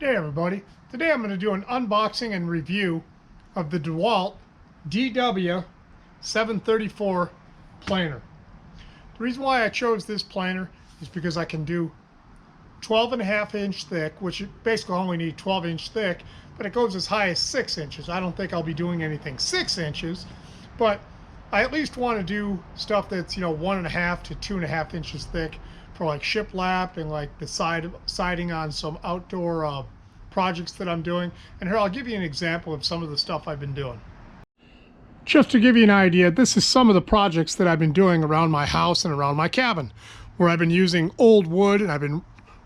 Hey everybody, today I'm going to do an unboxing and review of the DeWalt DW734 planer. The reason why I chose this planer is because I can do 12.5-inch thick, which you basically only need 12-inch thick, but it goes as high as 6 inches. I don't think I'll be doing anything 6 inches, but I at least want to do stuff that's 1.5 to 2.5 inches thick for like shiplap and like the siding on some outdoor projects that I'm doing. And here I'll give you an example of some of the stuff I've been doing. Just to give you an idea, this is some of the projects that I've been doing around my house and around my cabin, where I've been using old wood and I've been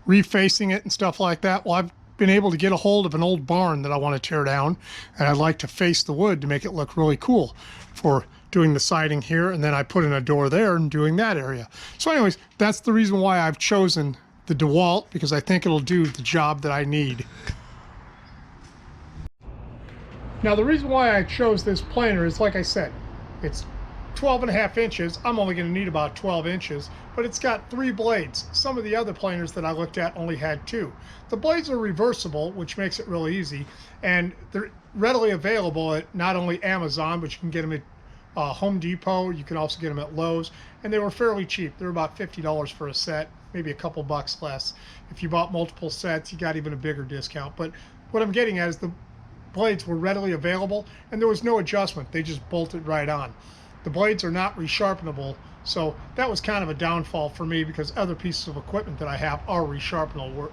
refacing it and stuff like that. Well, I've been able to get a hold of an old barn that I want to tear down, and I'd like to face the wood to make it look really cool for doing the siding here, and then I put in a door there and doing that area. So anyways, that's the reason why I've chosen the DeWalt, because I think it'll do the job that I need. Now the reason why I chose this planer is, like I said, it's 12.5 inches. I'm only going to need about 12 inches, but it's got 3 blades. Some of the other planers that I looked at only had 2. The blades are reversible, which makes it really easy, and they're readily available at not only Amazon, but you can get them at Home Depot. You can also get them at Lowe's, and they were fairly cheap. They're about $50 for a set, maybe a couple bucks less. If you bought multiple sets, you got even a bigger discount. But what I'm getting at is the blades were readily available, and there was no adjustment. They just bolted right on. The blades are not resharpenable, so that was kind of a downfall for me, because other pieces of equipment that I have are resharpenable,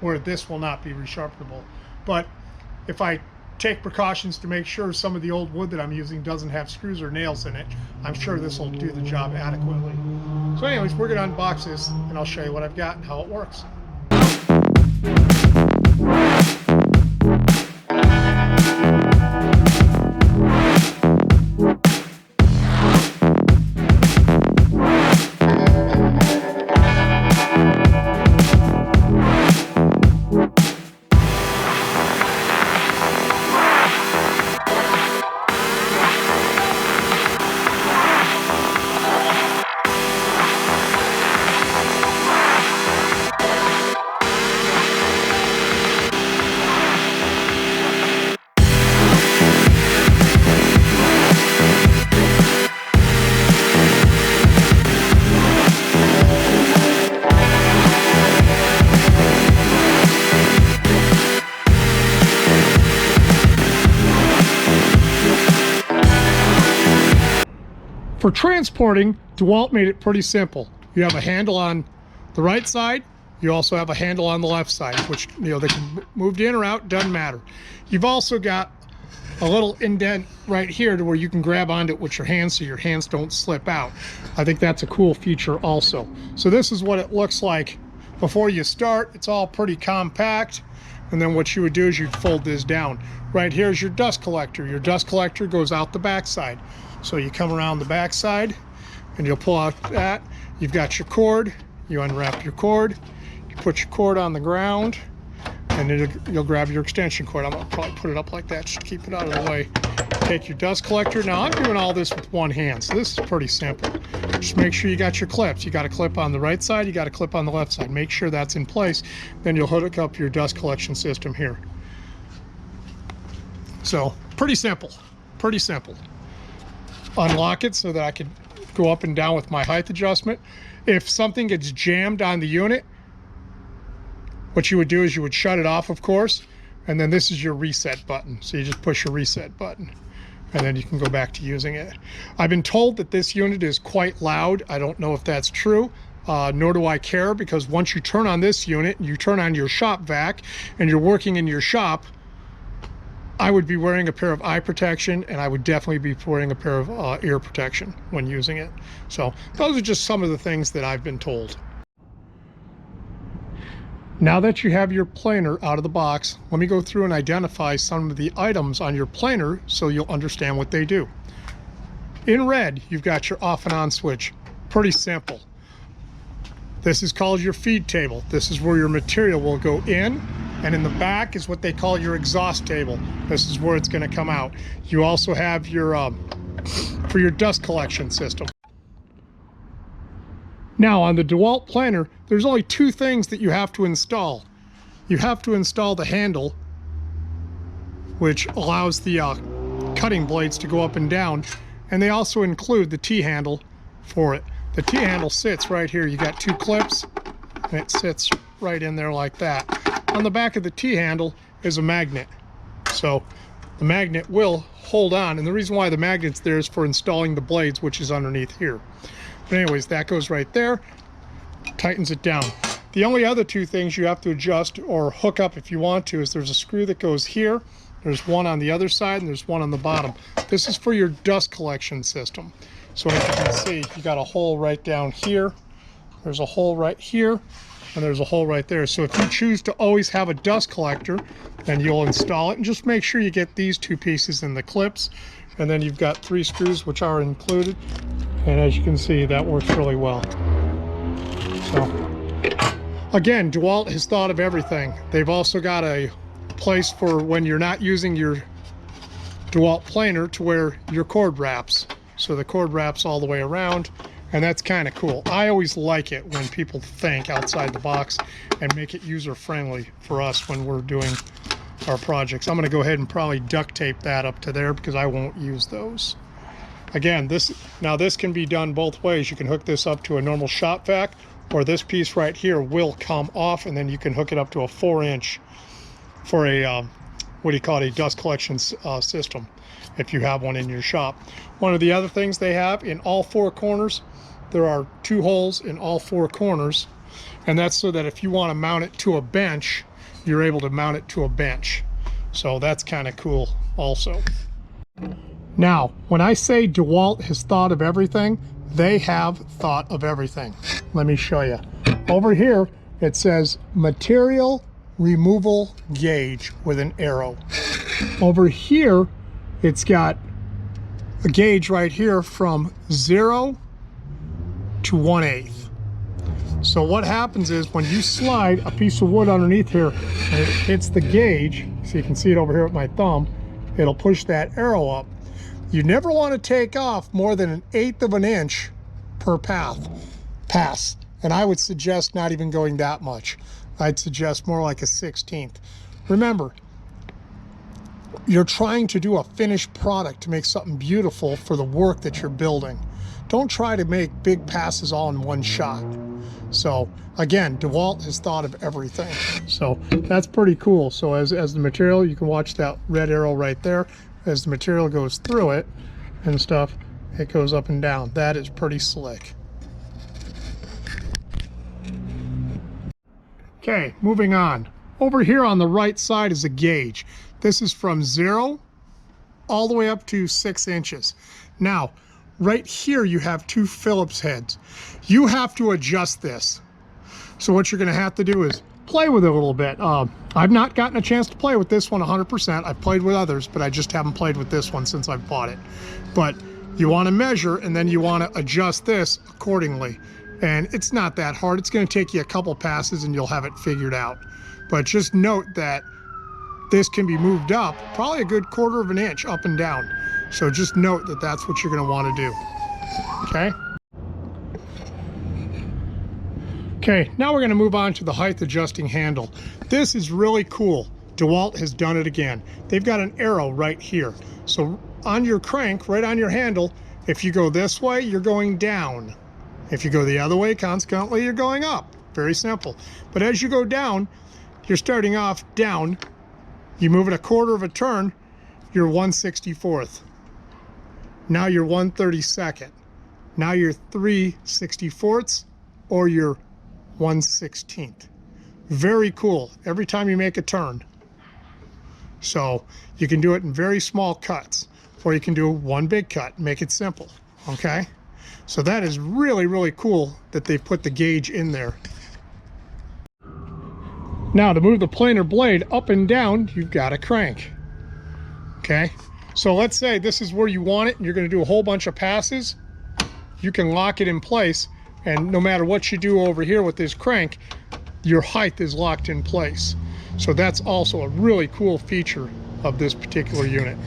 where this will not be resharpenable. But if I take precautions to make sure some of the old wood that I'm using doesn't have screws or nails in it, I'm sure this will do the job adequately. So anyways, we're going to unbox this, and I'll show you what I've got and how it works. For transporting, DeWalt made it pretty simple. You have a handle on the right side. You also have a handle on the left side, which, they can be moved in or out, doesn't matter. You've also got a little indent right here to where you can grab onto it with your hands so your hands don't slip out. I think that's a cool feature also. So this is what it looks like before you start. It's all pretty compact. And then what you would do is you'd fold this down. Right here is your dust collector. Your dust collector goes out the back side. So you come around the back side and you'll pull out that. You've got your cord. You unwrap your cord. You put your cord on the ground, and then you'll grab your extension cord. I'm going to probably put it up like that just to keep it out of the way. Take your dust collector. Now I'm doing all this with one hand, so this is pretty simple. Just make sure you got your clips. You got a clip on the right side. You got a clip on the left side. Make sure that's in place. Then you'll hook up your dust collection system here. So pretty simple. Pretty simple. Unlock it so that I can go up and down with my height adjustment. If something gets jammed on the unit, what you would do is you would shut it off, of course, and then this is your reset button. So you just push your reset button, and then you can go back to using it. I've been told that this unit is quite loud. I don't know if that's true, nor do I care, because once you turn on this unit, you turn on your shop vac, and you're working in your shop, I would be wearing a pair of eye protection, and I would definitely be wearing a pair of ear protection when using it. So those are just some of the things that I've been told. Now that you have your planer out of the box, let me go through and identify some of the items on your planer so you'll understand what they do. In red, you've got your off and on switch. Pretty simple. This is called your feed table. This is where your material will go in, and in the back is what they call your exhaust table. This is where it's going to come out. You also have your for your dust collection system. Now on the DeWalt planer, there's only 2 things that you have to install. you have to install the handle, which allows the cutting blades to go up and down, and they also include the T-handle for it. The T-handle sits right here. You got 2 clips, and it sits right in there like that. On the back of the T-handle is a magnet, so the magnet will hold on, and the reason why the magnet's there is for installing the blades, which is underneath here. But anyways, that goes right there, tightens it down. The only other 2 things you have to adjust or hook up if you want to is there's a screw that goes here, there's one on the other side, and there's one on the bottom. This is for your dust collection system. So as you can see, you got a hole right down here, there's a hole right here, and there's a hole right there. So if you choose to always have a dust collector, then you'll install it, and just make sure you get these 2 pieces in the clips, and then you've got 3 screws which are included, and as you can see, that works really well. So again, DeWalt has thought of everything. They've also got a place for when you're not using your DeWalt planer to where your cord wraps. So the cord wraps all the way around, and that's kind of cool. I always like it when people think outside the box and make it user-friendly for us when we're doing our projects. I'm going to go ahead and probably duct tape that up to there because I won't use those. Again, this can be done both ways. You can hook this up to a normal shop vac, or this piece right here will come off, and then you can hook it up to a 4-inch for a what do you call it, a dust collection system if you have one in your shop. One of the other things they have in all 4 corners, there are 2 holes in all 4 corners, and that's so that if you want to mount it to a bench, you're able to mount it to a bench. So that's kind of cool also. Now, when I say DeWalt has thought of everything, they have thought of everything. Let me show you. Over here, it says material removal gauge with an arrow. Over here, it's got a gauge right here from 0 to 1/8. So what happens is when you slide a piece of wood underneath here and it hits the gauge, so you can see it over here with my thumb, it'll push that arrow up. You never want to take off more than 1/8 of an inch per pass. And I would suggest not even going that much. I'd suggest more like a 1/16. Remember, you're trying to do a finished product to make something beautiful for the work that you're building. Don't try to make big passes all in one shot. So again, DeWalt has thought of everything. So that's pretty cool. So as the material, you can watch that red arrow right there. As the material goes through it and stuff, it goes up and down. That is pretty slick. Okay, moving on. Over here on the right side is a gauge. This is from 0 all the way up to 6 inches. Now, right here you have 2 Phillips heads. You have to adjust this. So what you're going to have to do is play with it a little bit. I've not gotten a chance to play with this one 100%. I've played with others, but I just haven't played with this one since I've bought it. But you want to measure, and then you want to adjust this accordingly. And it's not that hard. It's going to take you a couple passes and you'll have it figured out. But just note that this can be moved up probably a good 1/4 of an inch up and down. So just note that that's what you're going to want to do. Okay? Okay, now we're going to move on to the height adjusting handle. This is really cool. DeWalt has done it again. They've got an arrow right here. So on your crank, right on your handle, if you go this way, you're going down. If you go the other way, consequently, you're going up. Very simple. But as you go down, you're starting off down. You move it a 1/4 of a turn, you're 1/64th. Now you're 1/32nd. Now you're 3/64ths, or you're 1/16th. Very cool. Every time you make a turn. So you can do it in very small cuts, or you can do one big cut. Make it simple. Okay? So that is really, really cool that they put the gauge in there. Now to move the planer blade up and down, you've got a crank. Okay? So let's say this is where you want it and you're going to do a whole bunch of passes. You can lock it in place, and no matter what you do over here with this crank, your height is locked in place. So that's also a really cool feature of this particular unit.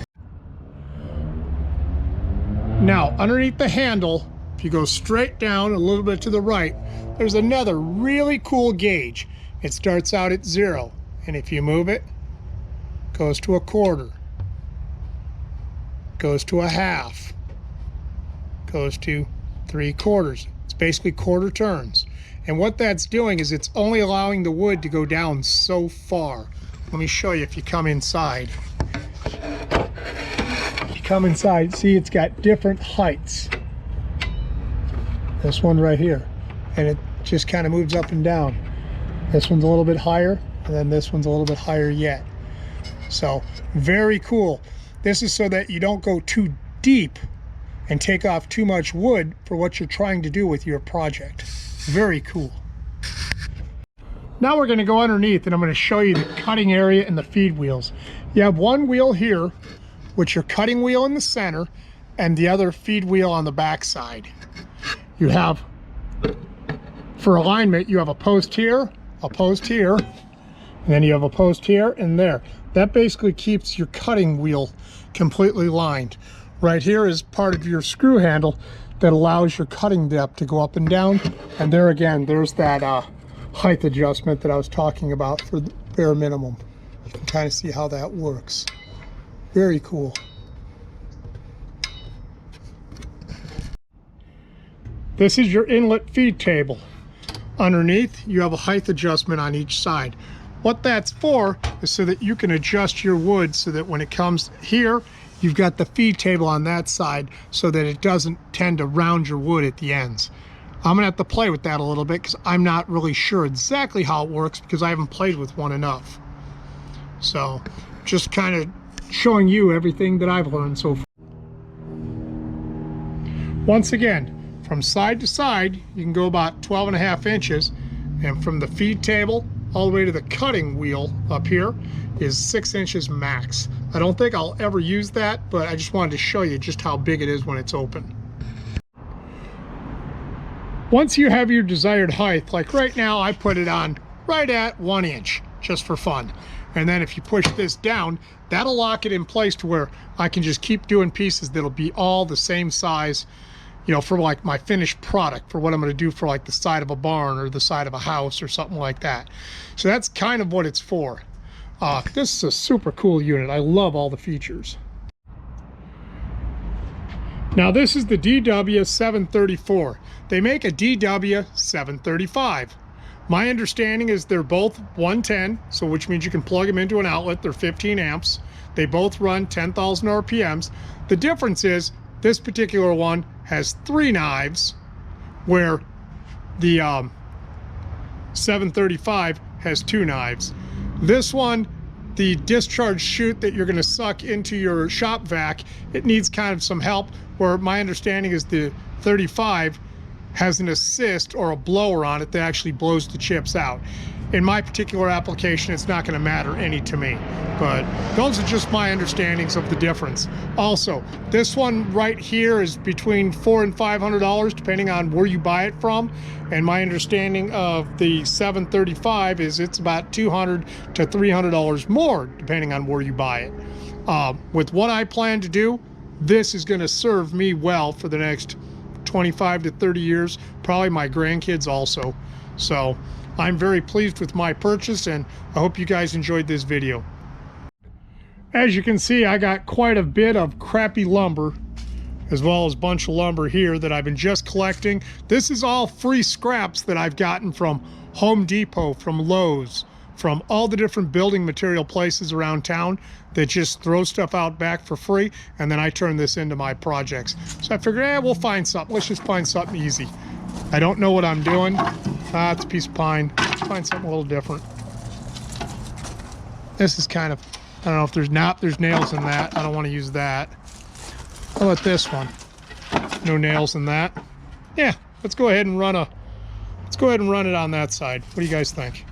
Now underneath the handle, if you go straight down a little bit to the right, there's another really cool gauge. It starts out at 0. And if you move it, goes to a quarter, goes to a half, goes to 3/4. It's basically quarter turns. And what that's doing is it's only allowing the wood to go down so far. Let me show you if you come inside. If you come inside, see it's got different heights. This one right here. And it just kind of moves up and down. This one's a little bit higher, and then this one's a little bit higher yet. So very cool. This is so that you don't go too deep and take off too much wood for what you're trying to do with your project. Very cool. Now we're going to go underneath and I'm going to show you the cutting area and the feed wheels. You have one wheel here, which your cutting wheel in the center, and the other feed wheel on the back side. You have, for alignment, you have a post here, and then you have a post here and there. That basically keeps your cutting wheel completely lined. Right here is part of your screw handle that allows your cutting depth to go up and down. And there again, there's that height adjustment that I was talking about for the bare minimum. You can kind of see how that works. Very cool. This is your inlet feed table. Underneath, you have a height adjustment on each side. What that's for is so that you can adjust your wood so that when it comes here, you've got the feed table on that side so that it doesn't tend to round your wood at the ends. I'm gonna have to play with that a little bit because I'm not really sure exactly how it works because I haven't played with one enough. So just kind of showing you everything that I've learned so far. Once again, from side to side, you can go about 12.5 inches, and from the feed table all the way to the cutting wheel up here is 6 inches max. I don't think I'll ever use that, but I just wanted to show you just how big it is when it's open. Once you have your desired height, like right now I put it on right at 1 inch, just for fun. And then if you push this down, that'll lock it in place to where I can just keep doing pieces that'll be all the same size, you know, for like my finished product, for what I'm going to do for like the side of a barn or the side of a house or something like that. So that's kind of what it's for. This is a super cool unit. I love all the features. Now this is the DW734. They make a DW735. My understanding is they're both 110, so which means you can plug them into an outlet. They're 15 amps. They both run 10,000 RPMs. The difference is this particular one has 3 knives, where the 735 has 2 knives. This one, the discharge chute that you're going to suck into your shop vac, it needs kind of some help, where my understanding is the 35 has an assist or a blower on it that actually blows the chips out. In my particular application, it's not going to matter any to me, but those are just my understandings of the difference. Also, this one right here is between $400 and $500 depending on where you buy it from, and my understanding of the 735 is it's about $200 to $300 more depending on where you buy it. With what I plan to do, this is going to serve me well for the next 25 to 30 years, probably my grandkids also. So I'm very pleased with my purchase, and I hope you guys enjoyed this video. As you can see, I got quite a bit of crappy lumber, as well as a bunch of lumber here that I've been just collecting. This is all free scraps that I've gotten from Home Depot, from Lowe's, from all the different building material places around town that just throw stuff out back for free, and then I turn this into my projects. So I figured, we'll find something. Let's just find something easy. I don't know what I'm doing. It's a piece of pine. Let's find something a little different. This is kind of, I don't know if there's nails in that. I don't want to use that. How about this one? No nails in that. Yeah, let's go ahead and run it on that side. What do you guys think?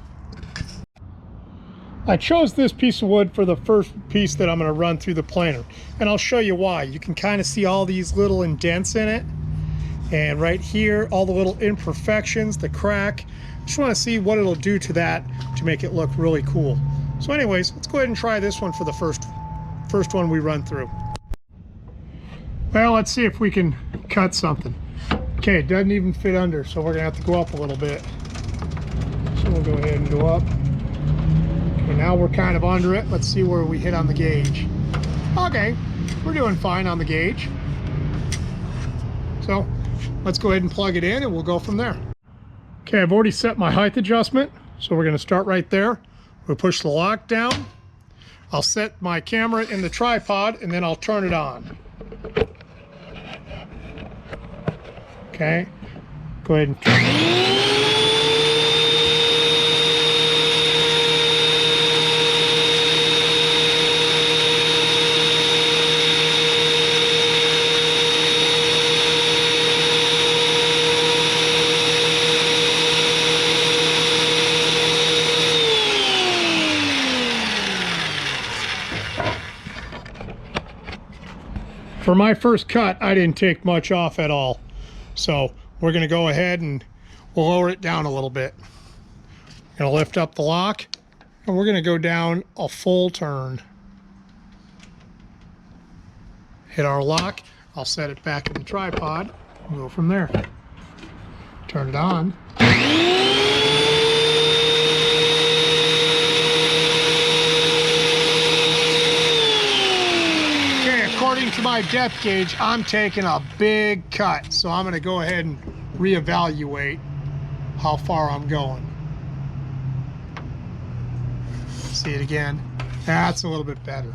I chose this piece of wood for the first piece that I'm going to run through the planer, and I'll show you why. You can kind of see all these little indents in it, and right here all the little imperfections, the crack. Just want to see what it'll do to that to make it look really cool. So anyways, let's go ahead and try this one for the first one we run through. Well, let's see if we can cut something. Okay, it doesn't even fit under, so we're gonna have to go up a little bit. So we'll go ahead and go up. And now we're kind of under it. Let's see where we hit on the gauge. Okay, we're doing fine on the gauge. So let's go ahead and plug it in and we'll go from there. Okay, I've already set my height adjustment. So we're going to start right there. We'll push the lock down. I'll set my camera in the tripod and then I'll turn it on. Okay, go ahead and turn it on. For my first cut, I didn't take much off at all. So we're gonna go ahead and we'll lower it down a little bit. Gonna lift up the lock and we're gonna go down a full turn. Hit our lock. I'll set it back in the tripod and go from there. Turn it on. According to my depth gauge, I'm taking a big cut, so I'm going to go ahead and reevaluate how far I'm going. See it again. That's a little bit better.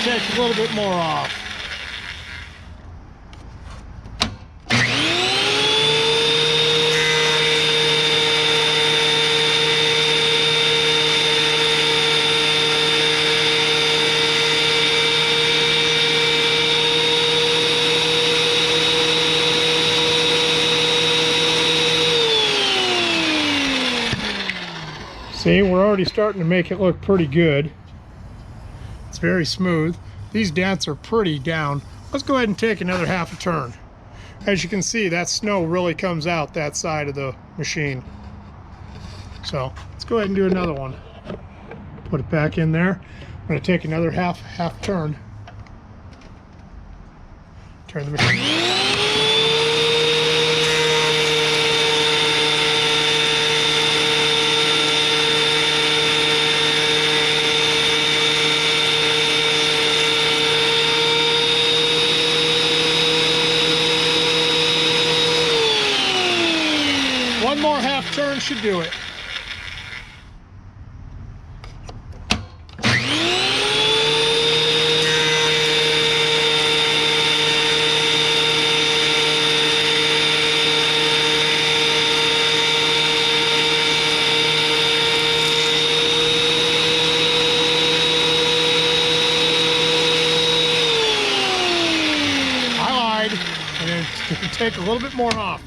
Take a little bit more off. See, we're already starting to make it look pretty good. It's very smooth. These dents are pretty down. Let's go ahead and take another half a turn. As you can see, that snow really comes out that side of the machine. So let's go ahead and do another one. Put it back in there. I'm going to take another half turn. Turn the machine. One more half turn should do it. I lied, and then take a little bit more off.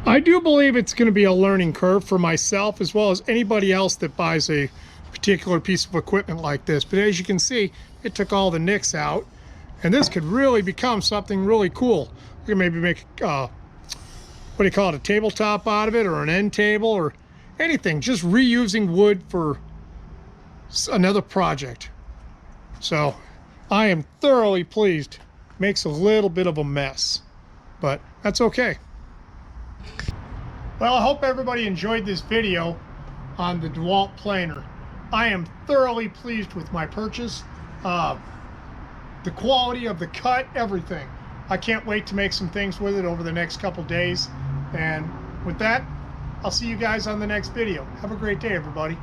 I do believe it's going to be a learning curve for myself as well as anybody else that buys a particular piece of equipment like this. But as you can see, it took all the nicks out, and this could really become something really cool. We can maybe make what do you call it, a tabletop out of it, or an end table, or anything. Just reusing wood for another project. So I am thoroughly pleased. Makes a little bit of a mess, but that's okay. Well, I hope everybody enjoyed this video on the DeWalt Planer. I am thoroughly pleased with my purchase. The quality of the cut, everything. I can't wait to make some things with it over the next couple days. And with that, I'll see you guys on the next video. Have a great day, everybody.